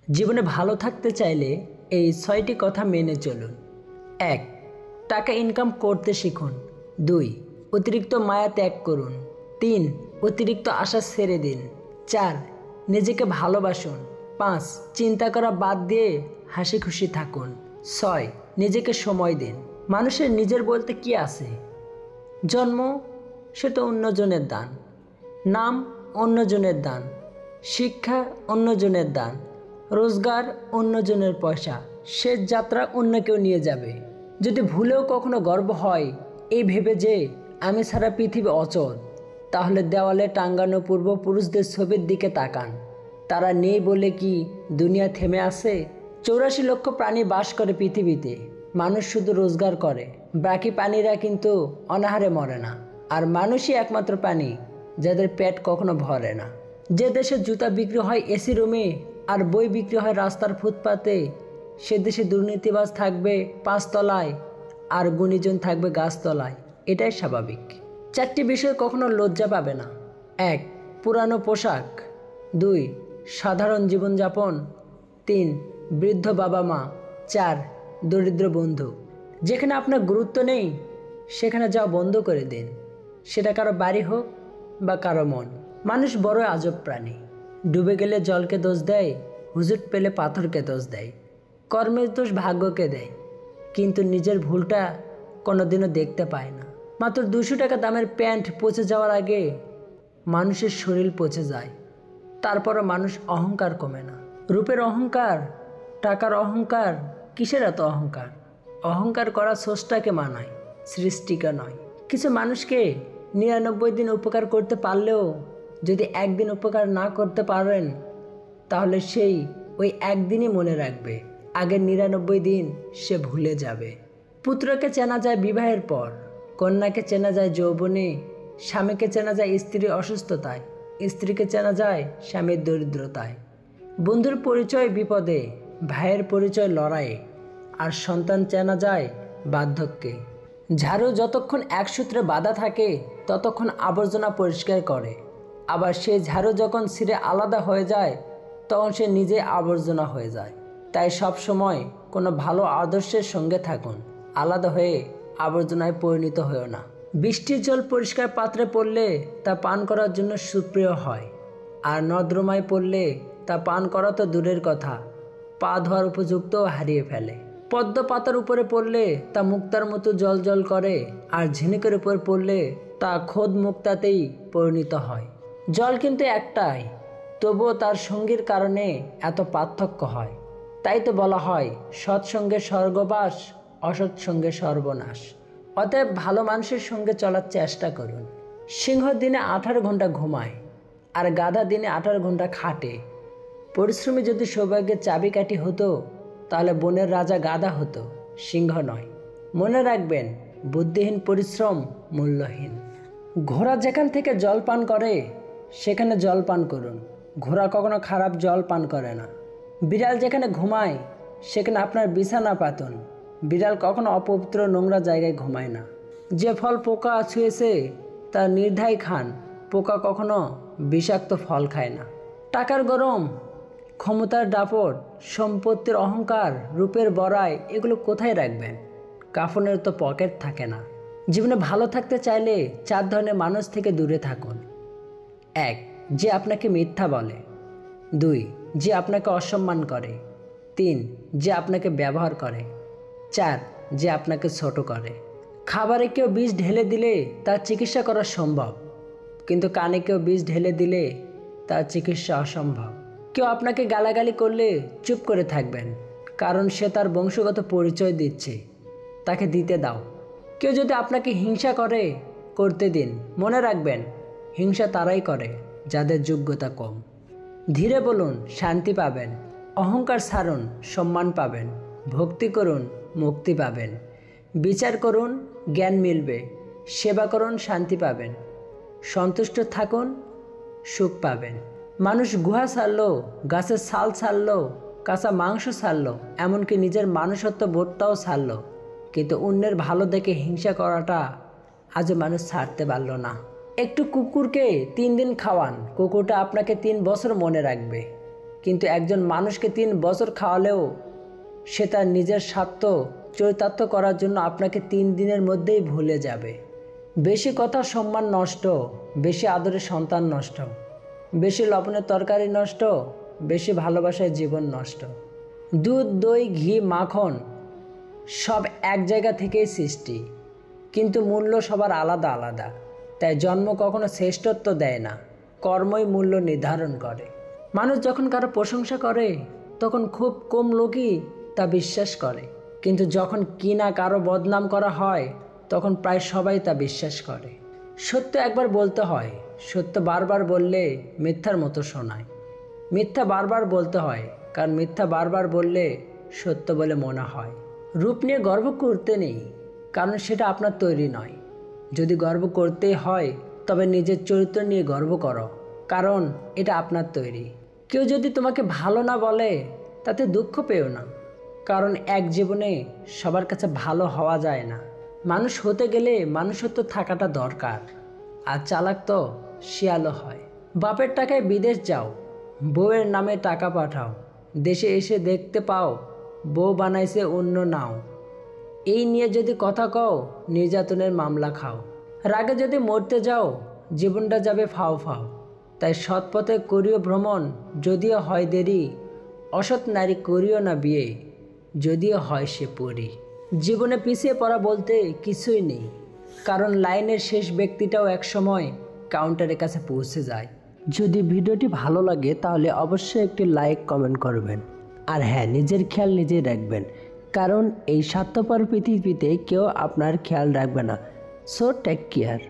জীবনে ভালো থাকতে চাইলে এই ৬টি কথা মেনে চলুন। ১. টাকা ইনকাম করতে শিখুন। ২. অতিরিক্ত মায়া ত্যাগ করুন। ৩. অতিরিক্ত আশা ছেড়ে দিন। ৪. নিজেকে ভালোবাসুন। ৫. চিন্তা করা বাদ দিয়ে হাসি খুশি থাকুন। ৬. নিজেকে সময় দিন। মানুষের নিজের বলতে কি আছে? জন্ম, সে তো অন্যজনের দান। নাম, অন্যজনের দান। শিক্ষা, অন্যজনের দান। রোজগার, অন্যজনের পয়সা। শেষ যাত্রা অন্য কেউ নিয়ে যাবে। যদি ভুলেও কখনো গর্ব হয় এই ভেবে যে আমি ছাড়া পৃথিবী অচল, তাহলে দেওয়ালে টাঙ্গানো পূর্বপুরুষদের ছবির দিকে তাকান। তারা নেই বলে কি দুনিয়া থেমে আছে? ৮৪ লক্ষ প্রাণী বাস করে পৃথিবীতে। মানুষ শুধু রোজগার করে, বাকি প্রাণীরা কিন্তু অনাহারে মরে না। আর মানুষই একমাত্র প্রাণী যাদের পেট কখনো ভরে না। যে দেশে জুতা বিক্রি হয় এসি রুমে আর বই বিক্রি হয় রাস্তার ফুটপাতে, সে দেশে দুর্নীতিবাজ থাকবে ৫ তলায় আর গুণীজন থাকবে গাছতলায়। এটাই স্বাভাবিক। ৪টি বিষয় কখনো লজ্জা পাবে না। ১. পুরানো পোশাক। ২. সাধারণ জীবনযাপন। ৩. বৃদ্ধ বাবা মা। ৪. দরিদ্র বন্ধু। যেখানে আপনার গুরুত্ব নেই সেখানে যাওয়া বন্ধ করে দিন, সেটা কারো বাড়ি হোক বা কারো মন। মানুষ বড় আজব প্রাণী। ডুবে গেলে জলকে দোষ দেয়, হুজুট পেলে পাথরকে দোষ দেয়, কর্মের দোষ ভাগ্যকে দেয়, কিন্তু নিজের ভুলটা কোনোদিনও দেখতে পায় না। মাত্র ২০০ টাকা দামের প্যান্ট পচে যাওয়ার আগে মানুষের শরীর পচে যায়, তারপরও মানুষ অহংকার কমে না। রূপের অহংকার, টাকার অহংকার, কিসের এত অহংকার? অহংকার করা স্রষ্টাকে মানায়, সৃষ্টিকে নয়। কিছু মানুষকে ৯৯ দিন উপকার করতে পারলেও যদি একদিন উপকার না করতে পারেন, তাহলে সেই ওই একদিনই মনে রাখবে, আগের ৯৯ দিন সে ভুলে যাবে। পুত্রকে চেনা যায় বিবাহের পর, কন্যাকে চেনা যায় যৌবনে, স্বামীকে চেনা যায় স্ত্রীর অসুস্থতায়, স্ত্রীকে চেনা যায় স্বামীর দরিদ্রতায়, বন্ধুর পরিচয় বিপদে, ভাইয়ের পরিচয় লড়াইয়ে, আর সন্তান চেনা যায় বার্ধক্যে। ঝাড়ু যতক্ষণ এক সূত্রে বাঁধা থাকে ততক্ষণ আবর্জনা পরিষ্কার করে, আবার সেই ঝাড়ু যখন ছিঁড়ে আলাদা হয়ে যায় তখন সে নিজে আবর্জনা হয়ে যায়। তাই সব সময় কোনো ভালো আদর্শের সঙ্গে থাকুন, আলাদা হয়ে আবর্জনায় পরিণত হয়েও না। বৃষ্টির জল পরিষ্কার পাত্রে পড়লে তা পান করার জন্য সুপ্রিয় হয়, আর নর্দমায় পড়লে তা পান করা তো দূরের কথা, পা ধোয়ার উপযুক্তও হারিয়ে ফেলে। পদ্ম পাতার উপরে পড়লে তা মুক্তার মতো জল জল করে, আর ঝিনুকের উপর পড়লে তা খোদ মুক্তাতেই পরিণত হয়। জল কিন্তু একটাই, তবুও তার সঙ্গীর কারণে এত পার্থক্য হয়। তাই তো বলা হয় সৎসঙ্গে স্বর্গবাস, অসৎসঙ্গে সর্বনাশ। অতএব ভালো মানুষের সঙ্গে চলার চেষ্টা করুন। সিংহ দিনে 18 ঘন্টা ঘুমায় আর গাধা দিনে 18 ঘন্টা খাটে। পরিশ্রমী যদি সৌভাগ্যের চাবিকাঠি হতো তাহলে বনের রাজা গাধা হতো, সিংহ নয়। মনে রাখবেন, বুদ্ধিহীন পরিশ্রম মূল্যহীন। ঘোড়া যেখান থেকে জল পান করে সেখানে জল পান করুন, ঘোড়া কখনো খারাপ জল পান করে না। বিড়াল যেখানে ঘুমায় সেখানে আপনার বিছানা পাতুন, বিড়াল কখনো অপবিত্র নোংরা জায়গায় ঘুমায় না। যে ফল পোকা ছুঁয়েছে তা নির্দ্বিধায় খান, পোকা কখনো বিষাক্ত ফল খায় না। টাকার গরম, ক্ষমতার দাপট, সম্পত্তির অহংকার, রূপের বড়াই, এগুলো কোথায় রাখবেন? কাফনের তো পকেট থাকে না। জীবনে ভালো থাকতে চাইলে 4 ধরনের মানুষ থেকে দূরে থাকুন। ১. যে আপনাকে মিথ্যা বলে। ২. যে আপনাকে অসম্মান করে। ৩. যে আপনাকে ব্যবহার করে। ৪. যে আপনাকে ছোট করে। খাবারে কেউ বিষ ঢেলে দিলে তার চিকিৎসা করা সম্ভব, কিন্তু কানে কেউ বিষ ঢেলে দিলে তার চিকিৎসা অসম্ভব। কেউ আপনাকে গালাগালি করলে চুপ করে থাকবেন, কারণ সে তার বংশগত পরিচয় দিচ্ছে, তাকে দিতে দাও। কেউ যদি আপনাকে হিংসা করে, করতে দিন। মনে রাখবেন, হিংসা তারাই করে যাদের যোগ্যতা কম। ধীরে বলুন, শান্তি পাবেন। অহংকার ছাড়ুন, সম্মান পাবেন। ভক্তি করুন, মুক্তি পাবেন। বিচার করুন, জ্ঞান মিলবে। সেবা করুন, শান্তি পাবেন। সন্তুষ্ট থাকুন, সুখ পাবেন। মানুষ গুহা ছাড়লো, গাছের ছাল ছাড়লো, কাঁচা মাংস ছাড়লো, এমনকি নিজের মানুষত্ব বোধটাও ছাড়লো, কিন্তু অন্যের ভালো দেখে হিংসা করাটা আজও মানুষ ছাড়তে পারল না। একটু কুকুরকে 3 দিন খাওয়ান, কুকুরটা আপনাকে 3 বছর মনে রাখবে। কিন্তু একজন মানুষকে 3 বছর খাওয়ালেও সে তার নিজের স্বার্থ চরিতার্থ করার জন্য আপনাকে 3 দিনের মধ্যেই ভুলে যাবে। বেশি কথা সম্মান নষ্ট, বেশি আদরে সন্তান নষ্ট, বেশি লবণের তরকারি নষ্ট, বেশি ভালোবাসায় জীবন নষ্ট। দুধ, দই, ঘি, মাখন সব এক জায়গা থেকেই সৃষ্টি, কিন্তু মূল্য সবার আলাদা আলাদা। তাই জন্ম কখনো শ্রেষ্ঠত্ব দেয় না, কর্মই মূল্য নির্ধারণ করে। মানুষ যখন কারো প্রশংসা করে তখন খুব কম লোকই তা বিশ্বাস করে, কিন্তু যখন কিনা কারো বদনাম করা হয় তখন প্রায় সবাই তা বিশ্বাস করে। সত্য একবার বলতে হয়, সত্য বারবার বললে মিথ্যার মতো শোনায়। মিথ্যা বারবার বলতে হয়, কারণ মিথ্যা বারবার বললে সত্য বলে মনে হয়। রূপ নিয়ে গর্ব করতে নেই, কারণ সেটা আপনার তৈরি নয়। যদি গর্ব করতেই হয় তবে নিজের চরিত্র নিয়ে গর্ব করো, কারণ এটা আপনার তৈরি। কেউ যদি তোমাকে ভালো না বলে তাতে দুঃখ পেও না, কারণ এক জীবনে সবার কাছে ভালো হওয়া যায় না। মানুষ হতে গেলে মানুষত্ব থাকাটা দরকার, আর চালাক তো শিয়ালও হয়। বাপের টাকায় বিদেশ যাও, বউয়ের নামে টাকা পাঠাও, দেশে এসে দেখতে পাও বউ বানাইছে অন্য নাও। এই নিয়ে যদি কথা কও নির্যাতনের মামলা খাও। রাগে যদি মরতে যাও জীবনটা যাবে ফাও ফাও। তাই সৎ পথে করিও ভ্রমণ, যদিও হয় দেরি। অসৎ নারী করিও না বিয়ে, যদিও হয় সে পরী। জীবনে পিছিয়ে পড়া বলতে কিছুই নেই, কারণ লাইনের শেষ ব্যক্তিটাও একসময় কাউন্টারের কাছে পৌঁছে যায়। যদি ভিডিওটি ভালো লাগে তাহলে অবশ্যই একটি লাইক কমেন্ট করবেন। আর হ্যাঁ, নিজের খেয়াল নিজেই রাখবেন, কারণ এই স্বার্থপর পৃথিবীতে কেউ আপনার খেয়াল রাখবে না। So take care.